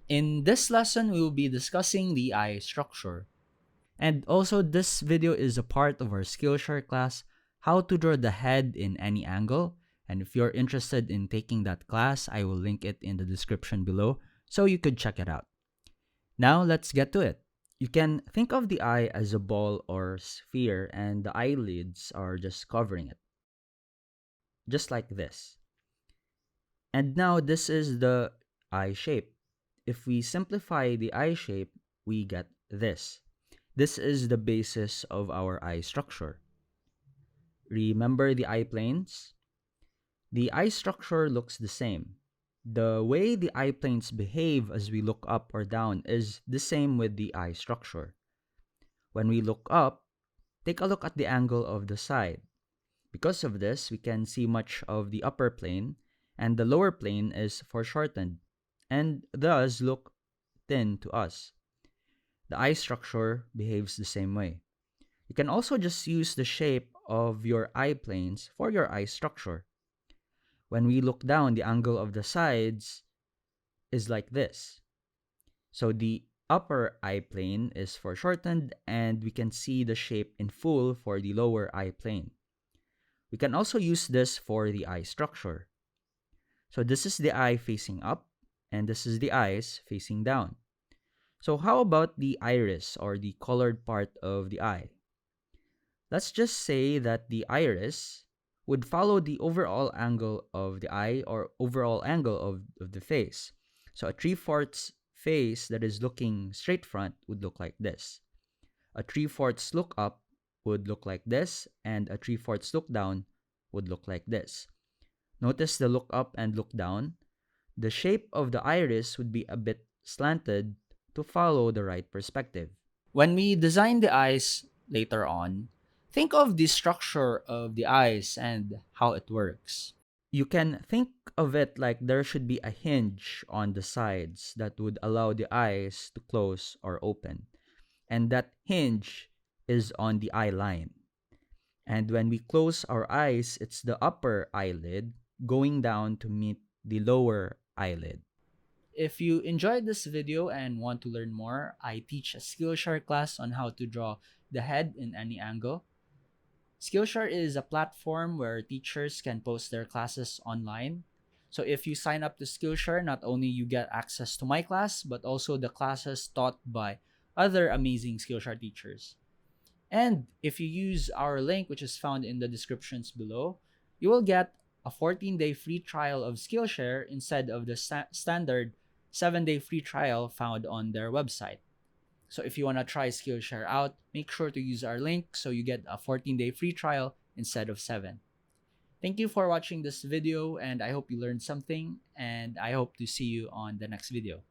In this lesson, we will be discussing the eye structure. And also, this video is a part of our Skillshare class, How to Draw the Head in Any Angle. And if you're interested in taking that class, I will link it in the description below so you could check it out. Now, let's get to it. You can think of the eye as a ball or sphere, and the eyelids are just covering it, just like this. And now, this is the eye shape. If we simplify the eye shape, we get this. This is the basis of our eye structure. Remember the eye planes? The eye structure looks the same. The way the eye planes behave as we look up or down is the same with the eye structure. When we look up, take a look at the angle of the side. Because of this, we can see much of the upper plane, and the lower plane is foreshortened, and thus look thin to us. The eye structure behaves the same way. You can also just use the shape of your eye planes for your eye structure. When we look down, the angle of the sides is like this. So the upper eye plane is foreshortened, and we can see the shape in full for the lower eye plane. We can also use this for the eye structure. So this is the eye facing up, and this is the eyes facing down. So how about the iris, or the colored part of the eye? Let's just say that the iris would follow the overall angle of the eye, or overall angle of the face. So a 3/4 face that is looking straight front would look like this. A 3/4 look up would look like this, and a 3/4 look down would look like this. Notice the look up and look down. The shape of the iris would be a bit slanted to follow the right perspective. When we design the eyes later on, think of the structure of the eyes and how it works. You can think of it like there should be a hinge on the sides that would allow the eyes to close or open. And that hinge is on the eye line. And when we close our eyes, it's the upper eyelid going down to meet the lower eyelid. If you enjoyed this video and want to learn more, I teach a Skillshare class on how to draw the head in any angle. Skillshare is a platform where teachers can post their classes online. So if you sign up to Skillshare, not only you get access to my class, but also the classes taught by other amazing Skillshare teachers. And if you use our link, which is found in the descriptions below, you will get a 14-day free trial of Skillshare instead of the standard 7-day free trial found on their website. So if you want to try Skillshare out, make sure to use our link so you get a 14-day free trial instead of 7. Thank you for watching this video, and I hope you learned something, and I hope to see you on the next video.